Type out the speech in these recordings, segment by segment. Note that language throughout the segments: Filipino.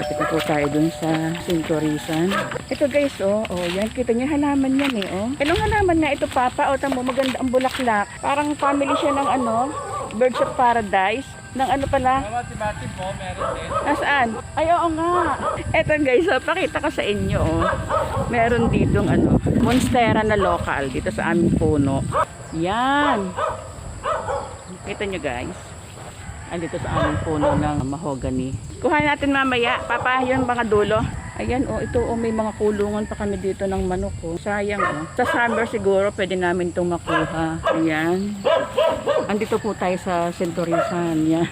Malapit na po tayo dun sa Centurisan. Ito guys, yan. Kita niyo halaman yan eh, Anong halaman nga ito, Papa? Tamo, maganda ang bulaklak. Parang family siya ng Birds of Paradise. Ng pala? Mati-mati po, meron din. Nasaan? Ay, oo nga. Ito guys, pakita ko sa inyo, Meron ditong monstera na local dito sa aming puno. Yan. Kita nyo guys. Andito sa aming puno ng mahogany. Kuha natin mamaya. Papa, yung mga dulo. Ayan, ito, may mga kulungan pa kami dito ng manok, Sayang, Sa summer siguro, pwede namin itong makuha. Ayan. Andito po tayo sa Centurisan. Yan.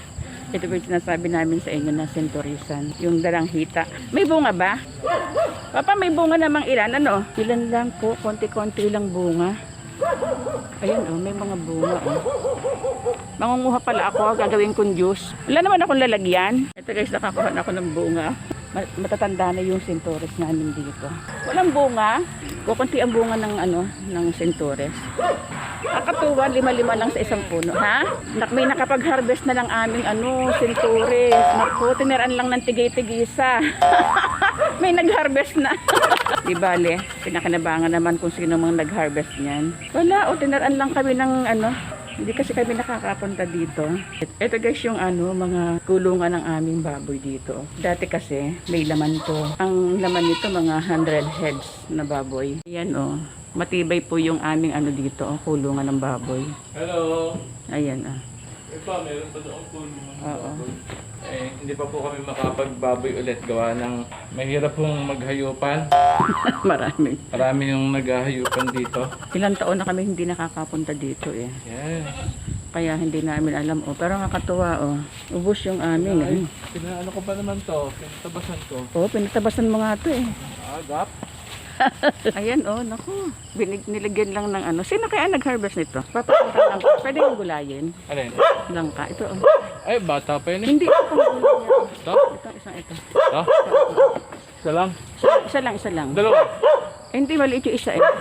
Ito po yung sinasabi namin sa inyo na Centurisan. Yung daranghita. May bunga ba? Papa, may bunga namang ilan, Ilan lang po, konti-konti lang bunga. Ayan, may mga bunga, Mangunguha pala ako, gagawin kong juice. Wala naman akong lalagyan. Ito guys, nakakuha na ako ng bunga. Matatanda na yung Centores namin dito. Walang bunga. Kukunti ang bunga ng Centores. Akatuwa, 5 lang sa isang puno, ha? May nakapag-harvest na lang aming Centores. Naku, tiniran lang ng tigay-tigisa. May nag-harvest na. Di bale, pinakinabangan naman kung sino mang nag-harvest niyan. Wala, tiniran lang kami ng hindi kasi kami nakakapunta dito. Ito guys yung mga kulungan ng aming baboy dito. Dati kasi may laman to. Ang laman nito mga 100 heads na baboy. Ayan matibay po yung aming dito, kulungan ng baboy. Hello. Ayan Ito, meron pa doon kulungan ng Oo. baboy. Hindi pa po kami makapagbaboy ulit gawa ng mahirap pong maghayupan. Marami yung naghahayupan dito. Ilang taon na kami hindi nakakapunta dito Yes. Kaya hindi namin alam pero nakakatuwa ubos yung amin Pinaano ko pa naman to, pinatabasan ko. Pinatabasan mo nga to Agap. Ayan naku. Nilagyan lang ng Sino kaya nag-harvest nito? Papakita lang. Pwede yung gulayin. Alin? Langka. Ito Ay, bata pa yun eh. Hindi ito gulayin. Ito? Ito, ito. Ito? Isa lang? Isa lang. Dalawa? Hindi, maliit yung isa Yun.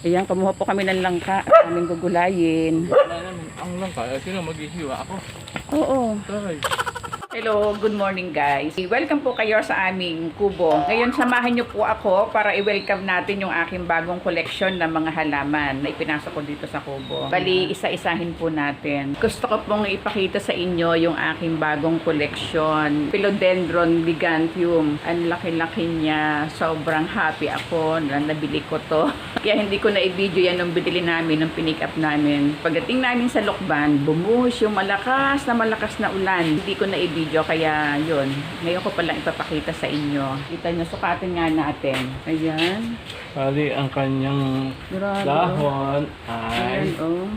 Ayan, kumuha po kami ng langka. Aming gugulayin. Wala namin. Ang lang kaya. Sino maghihiwa ako? Oo. Try. Hello, good morning guys. Welcome po kayo sa aming kubo. Ngayon samahan niyo po ako para i-welcome natin yung aking bagong collection ng mga halaman na ipinasok ko dito sa kubo. Bali, isa-isahin po natin. Gusto ko pong ipakita sa inyo yung aking bagong collection. Philodendron giganteum. Ang laki-laki niya. Sobrang happy ako na nabili ko to. Kaya hindi ko na i-video yan nung binili namin, nung pinick up namin. Pagdating namin sa Lokban, bumuhos yung malakas na ulan. Hindi ko na i-video kaya yun. Ngayon ko palang ipapakita sa inyo. Kita nyo, sukatin nga natin. Ayan. Bali, ang kanyang Grabe. dahon ay Ayan,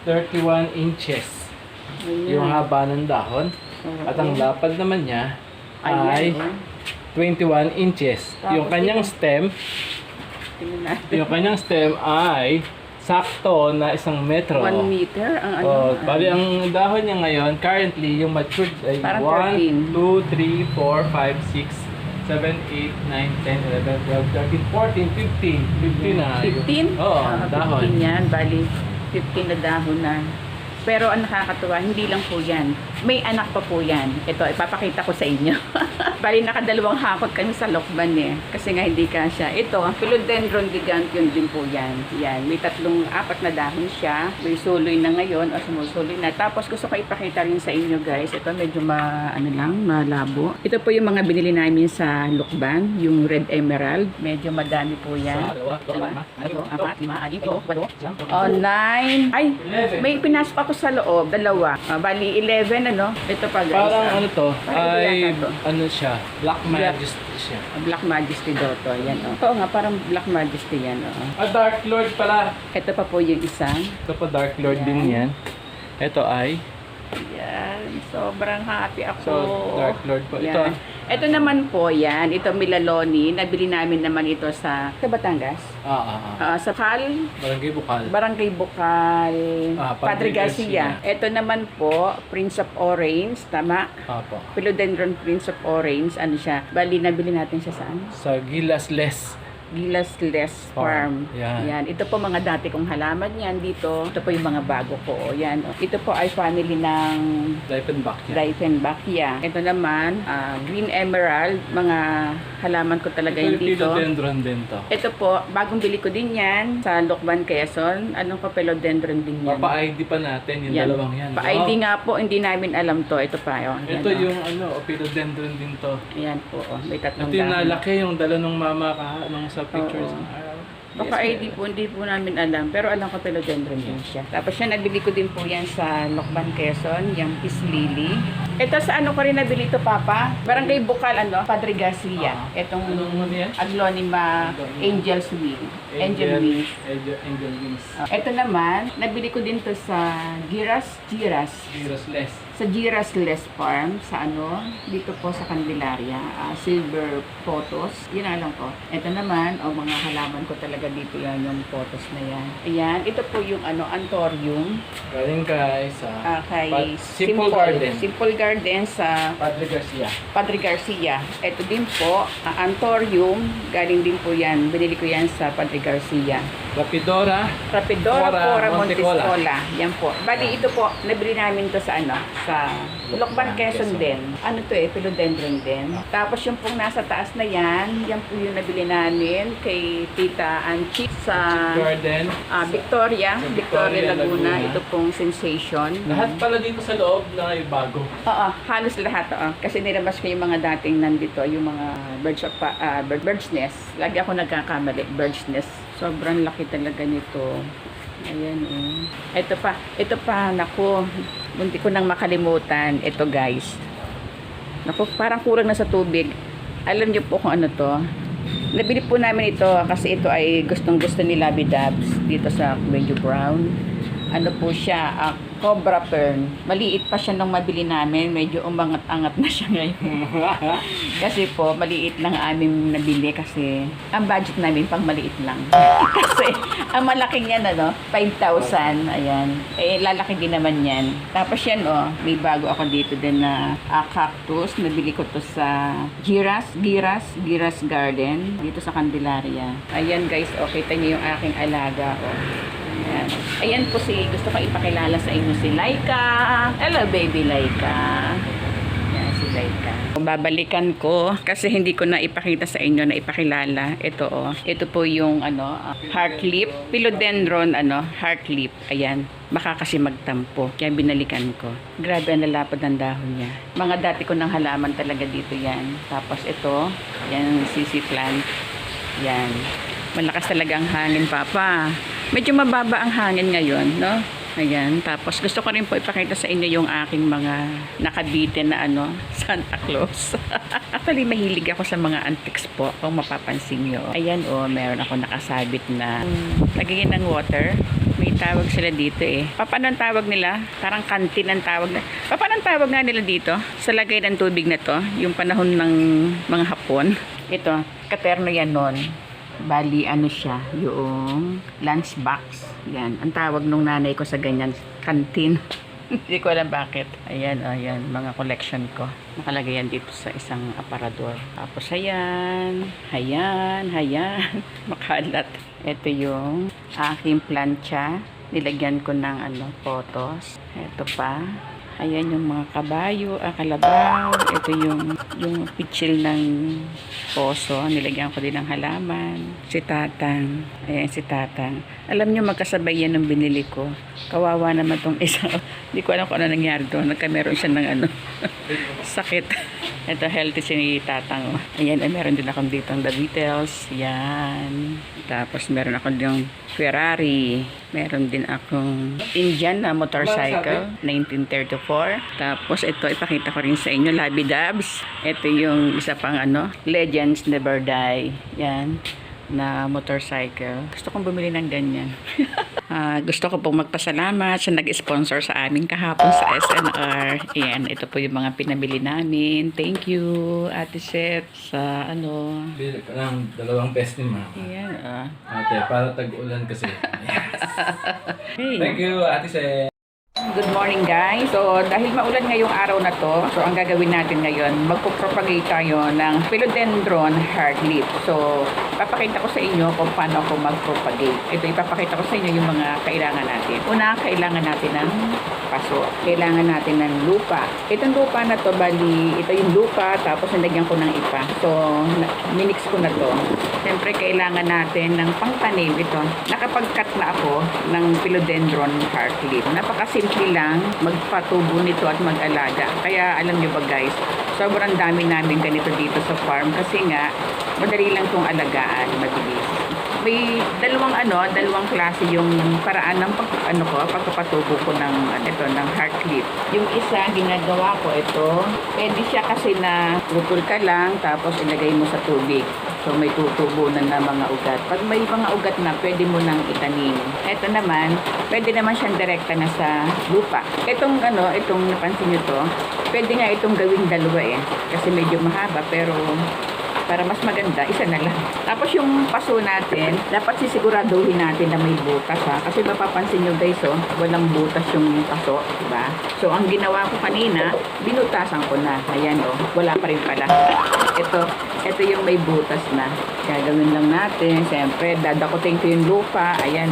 31 inches. Ayan. Yung haba ng dahon. Oo. At ang lapad naman niya ay Ayan, 21 inches. Tapos Yung kanyang ito. stem, Tingnan natin. yung kanyang stem ay sakto na 1 metro. 1 meter ang Bali, ang dahon niya ngayon, currently, yung matured ay Parang 1, 13. 2, 3, 4, 5, 6, 7, 8, 9, 10, 11, 12, 13, 14, 15. 15 na. 15? Oo, dahon. 15 yan. Bali, 15 na dahon na. Pero ang nakakatuwa, hindi lang po yan. May anak pa po yan. Ito, ipapakita ko sa inyo. Bali, nakadalawang hakot kami sa Lokban Kasi nga hindi kasya. Ito, Philodendron giganteum din po yan. Yan, may 4 na dahon siya. May suloy na ngayon o sumusuloy na. Tapos gusto ko ipakita rin sa inyo guys. Ito medyo malabo. Ito po yung mga binili namin sa Lokban. Yung red emerald. Medyo madami po yan. 2, 4, 5, 6, 7, 8, 9. Ay, may pinasok ako sa loob, 2. Bali, 11 Ito pa guys. Parang to, Parang ay yata to. siya, Black Majesty siya. Black Majesty daw to. Yan Oo nga, parang Black Majesty yan. Dark Lord pala. Ito pa po yung isa. Ito pa Dark Lord Yan. din yan. Ito ay, Yan. Sobrang happy ako. so Dark Lord po. Ito, Yan. Ito naman po yan. Ito Milaloni. Nabili namin naman ito sa Batangas. Sa Barangay Bukal. Barangay Bukal. Padre Padre Garcia. Ito naman po, Prince of Orange. Tama? Apo. Philodendron Prince of Orange. Ano siya? Bali, nabili natin siya saan? Sa Gilas Les Gilasless Farm. Yan. Ito po mga dati kong halaman yan dito. Ito po yung mga bago ko. Yan. Ito po ay family ng Diefenbachia. Ito naman, Green Emerald. Mga halaman ko talaga Ito yun yung dito. philodendron din to. Ito po, bagong bili ko din yan sa Lokban, Quezon. Anong pa philodendron din yan? Pa-ID pa natin yung dalawang yan. Pa-ID nga po, hindi namin alam to. Ito pa. Ito yung philodendron din to. Ayan po. May tatlong Ito yung dahon. nalaki yung dala ng mama ka nung sa pictures. Baka ID po, hindi po namin alam. Pero alam ko philodendron din siya. Tapos yan, nabili ko din po yan sa Lokban, Quezon. Yung Peace Lily. Ito sa ano ko rin nabili ito, Papa? Barangay Bukal, Padre Garcia. Itong Aglonema Angel's Wing. Angel Wings. Angel Wings. Ito naman, nabili ko din to sa Girasles. Sa Girasles Farm, sa dito po sa Candelaria, Silver Photos. Yun ang alam ko. Ito naman, mga halaman ko talaga dito yan, yung photos na yan. Ayan, ito po yung Anthurium. Galing kay sa Kay Simple Garden. Simple Garden sa Padre Garcia. Ito din po, Anthurium. Galing din po yan. Binili ko yan sa Padre Garcia. Rapidora Fora Montecola. Yan po. Bali, ito po, nabili namin to sa sa Lokban, Quezon din. Philodendron din. Tapos yung pong nasa taas na yan po yung nabili namin kay Tita Anchi sa Garden. Victoria Laguna. Ito pong Sensation. Lahat pala dito sa loob na ay bago. Oo, halos lahat. Kasi nilabas ko yung mga dating nandito, yung mga bird's nest. Lagi ako nagkakamali, bird's nest. Sobrang laki talaga nito. Ayan, Ito pa, naku. Bunti ko nang makalimutan. Ito, guys. Naku, parang kulang na sa tubig. Alam niyo po kung ano to. Nabili po namin ito kasi ito ay gustong-gusto ni Labby Dabs dito sa Medyo Brown. Ano po siya, Cobra Fern. Maliit pa siya nung mabili namin. Medyo umangat-angat na siya ngayon. Kasi po, maliit lang aming nabili kasi ang budget namin pang maliit lang. Kasi ang malaking yan, 5,000. Ayan. Lalaki din naman yan. Tapos yan, may bago ako dito din na cactus. Nabili ko to sa Giras Garden. Dito sa Candelaria. Ayan, guys. Kita niyo yung aking alaga. Ayan. Ayan po gusto ko ipakilala sa inyo si Laika. Hello, baby Laika. Ayan, si Laika. Babalikan ko kasi hindi ko na ipakita sa inyo na ipakilala. Ito po yung heart leaf. Philodendron, heart leaf. Ayan. Baka kasi magtampo. Kaya binalikan ko. Grabe ang lalapad ng dahon niya. Mga dati ko ng halaman talaga dito yan. Tapos ito, yan, sisi plant. Yan. Malakas talaga ang hangin, Papa. Medyo mababa ang hangin ngayon, no? Ayan. Tapos gusto ko rin po ipakita sa inyo yung aking mga nakabitin na Santa Claus. Actually, mahilig ako sa mga antiques po, kung mapapansin nyo. Ayan, meron ako nakasabit na lagyan ng water. May tawag sila dito Paano ang tawag nila? Parang kantin ang tawag na. Paano ang tawag nga nila dito? Sa lagay ng tubig na to, yung panahon ng mga Hapon. Ito, katerno yan nun. Bali, siya, yung lunch box. Yan, ang tawag nung nanay ko sa ganyan, kantin. Hindi ko alam bakit. Ayan, mga collection ko. Nakalagay yan dito sa isang aparador. Tapos, ayan, makalat. Ito yung aking plancha. Nilagyan ko ng photos. Ito pa. Ayan yung mga kabayo, kalabaw. Ito yung pitchil ng poso. Nilagyan ko din ng halaman. Si Tatang. Ayan si Tatang. Alam nyo, magkasabay yan ng binili ko. Kawawa naman tong isa. Hindi ko alam kung ano nangyari doon. Nagkameron siya ng sakit. Ito, healthy si Tatang. Ayan, meron din akong dito ang The Beatles. Yan. Tapos meron akong yung Ferrari. Meron din akong Indian na motorcycle, 1934. Tapos ito, ipakita ko rin sa inyo, Labby Dabs. Ito yung isa pang Legends Never Die. Yan, na motorcycle. Gusto kong bumili ng ganyan. Gusto ko pong magpasalamat sa nag-sponsor sa amin kahapon sa SNR. Ayan, ito po yung mga pinabili namin. Thank you, Ate Seth, sa Bili ka ng 2 pes ni Mama. Ayan, Ate, para tag-ulan kasi. Yes. Hey. Thank you, Ate Seth. Good morning guys. So dahil maulan ngayong araw na to, so ang gagawin natin ngayon, magpo-propagate tayo ng philodendron heartleaf. So papakita ko sa inyo kung paano ako mag-propagate. Ito ipapakita ko sa inyo yung mga kailangan natin. Una, kailangan natin ng paso. Kailangan natin ng lupa. Itong lupa na to, bali, ito yung lupa, tapos nilagyan ko ng ipa. So minix ko na to. Siyempre kailangan natin ng pangtanim ito. Nakapag-cut na ako ng philodendron heartleaf. Napakasimple lang magpatubo nito at mag-alaga. Kaya alam nyo ba guys, sobrang dami namin ganito dito sa farm kasi nga madali lang itong alagaan, mabilis. May dalawang klase yung paraan ng pagpapatubo ko ng heartleaf. Yung isa ginagawa ko ito, pwede siya kasi na putol ka lang tapos ilagay mo sa tubig. So may tutubo na mga ugat. Pag may mga ugat na, pwede mo nang itanim. Ito naman, pwede naman siyang direkta na sa lupa. Itong napansin nyo to, pwede nga itong gawing dalawa kasi medyo mahaba pero para mas maganda, isa na lang. Tapos yung paso natin, dapat sisiguraduhin natin na may butas kasi mapapansin nyo guys, walang butas yung paso, diba? So ang ginawa ko kanina, binutasan ko na. Ayan wala pa rin pala. Ito yung may butas na. Gagawin lang natin. Siyempre, dadakutin ko yung lupa. Ayan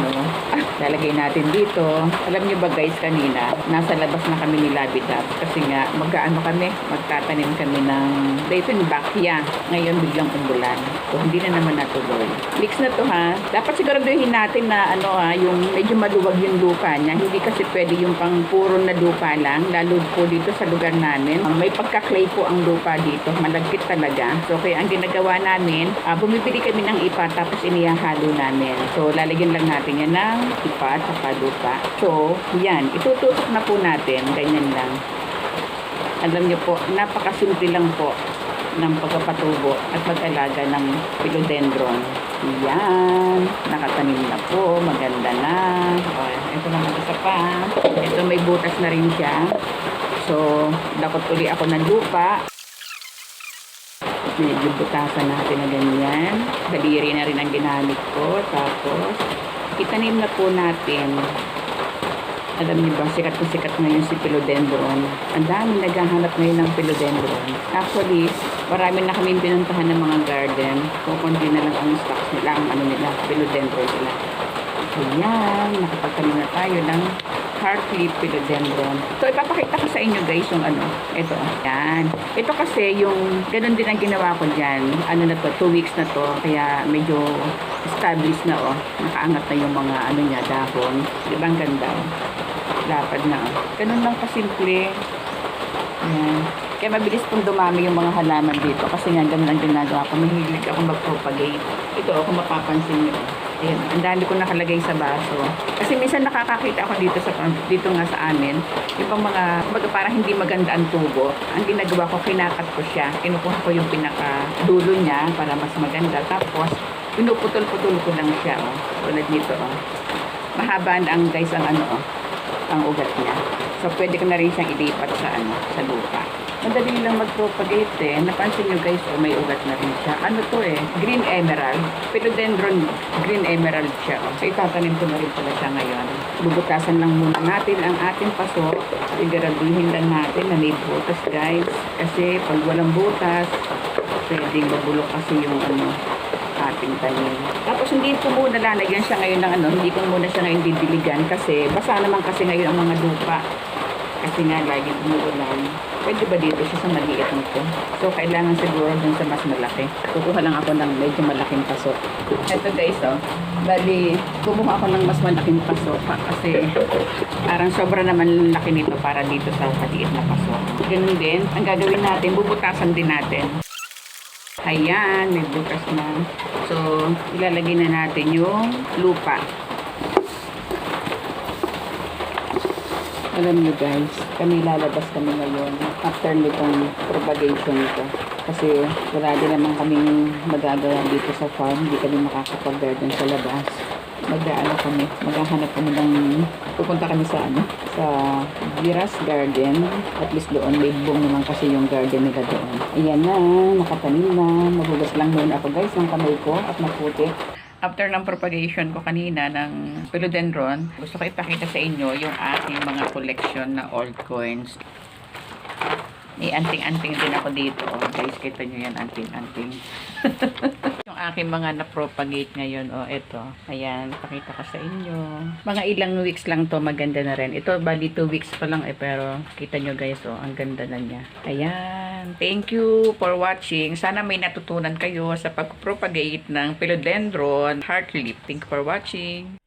lalagay natin dito. Alam nyo ba guys, kanina, nasa labas na kami ni Labidat. Kasi nga, magtatanim kami ng dito yung bakya. Ngayon, biglang umulan. So, hindi na naman natuloy. Mix na to Dapat siguraduhin natin na yung medyo maluwag yung lupa niya. Hindi kasi pwede yung pang puro na lupa lang. Lalo po dito sa lugar namin. May pagka-clay po ang lupa dito. Malagkit talaga. So, kaya ang ginagawa namin, bumibili kami ng ipa tapos inihahalo namin. So, lalagyan lang natin yan ng ipa at saka lupa. So, yan. Itututok na po natin. Ganyan lang. Alam niyo po, napakasimple lang po ng pagpapatubo at pag-alaga ng philodendron. Yan. Nakatanim na po. Maganda na. Ito naman isa pa. Ito may butas na rin siya. So, dapat uli ako ng lupa. Medyo butasan natin na ganyan. Daliri na rin ang ginamit ko. Tapos, itanim na po natin. Alam niyo ba, sikat na sikat ngayon si philodendron. Ang dami naghahanap ngayon ng philodendron. Actually, marami na kami pinuntahan ng mga garden. Kukunti na lang ang stocks nila, philodendron nila. Ayan, nakapagtanim na tayo ng heartleaf philodendron. So, ipapakita ko sa inyo guys yung ito. Yan. Ito kasi yung, ganun din ang ginawa ko dyan. 2 weeks na to. Kaya medyo established na nakaangat na yung mga niya, dahon. Diba ang ganda lapad na Ganun lang kasimple. Yan. Kaya mabilis pong dumami yung mga halaman dito. Kasi nga ganun ang ginagawa ko. Mahilig ako mag-propagate. Ito kung mapapansin nyo. Ayan, ang dami ko nakalagay sa baso. Kasi minsan nakakakita ako dito nga sa amin, yung mga parang hindi maganda ang tubo. Ang ginagawa ko, kinakat ko siya. Kinukuha ko yung pinaka-dulo niya para mas maganda. Tapos, pinuputol-putol ko lang siya. Tulad nito. Mahaba ang guys ang ugat niya. So, pwede ko na rin siyang ilipat sa lupa. Madali lang mag-propagate Napansin nyo guys, may ugat na rin siya. Green emerald. Philodendron green emerald siya. So, itatanim ko na rin pala siya ngayon. Bubutasan lang muna natin ang ating paso. Siguraduhin lang natin na may butas guys. Kasi pag walang butas, pwedeng mabulok kasi yung ating tanim. Tapos hindi ko muna lalagyan siya ngayon ng hindi ko muna siya ngayon didiligan kasi basa naman kasi ngayon ang mga lupa. Kasi nga lagi umuulan. Pwede ba dito siya sa maliit nito? So, kailangan siguro dun sa mas malaki. Kukuha lang ako ng medyo malaking paso. Ito guys, bali, kumuha ako ng mas malaking paso kasi parang sobra naman laki nito para dito sa maliit na paso. Ganun din, ang gagawin natin, bubutasan din natin. Ayan, may butas na. So, ilalagay na natin yung lupa. Alam niyo guys, lalabas kami ngayon after nitong propagation nito. Kasi wala din naman kaming magagawa dito sa farm. Hindi kami makakapag-garden sa labas. Maghahanap kami pupunta kami sa Giras Garden. At least doon, may boom naman kasi yung garden nila doon. Ayan na, nakatanim na. Magugas lang muna ako guys ng kamay ko at maputik. After ng propagation ko kanina ng philodendron, gusto ko ipakita sa inyo yung aking mga collection na old coins. May anting-anting din ako dito. Guys, kita nyo yan, anting-anting. Yung aking mga na-propagate ngayon, eto. Ayan, pakita ko sa inyo. Mga ilang weeks lang to, maganda na rin. Ito, bali 2 weeks pa lang pero kita nyo guys, ang ganda na niya. Ayan, thank you for watching. Sana may natutunan kayo sa pag-propagate ng philodendron heartleaf. Thank you for watching.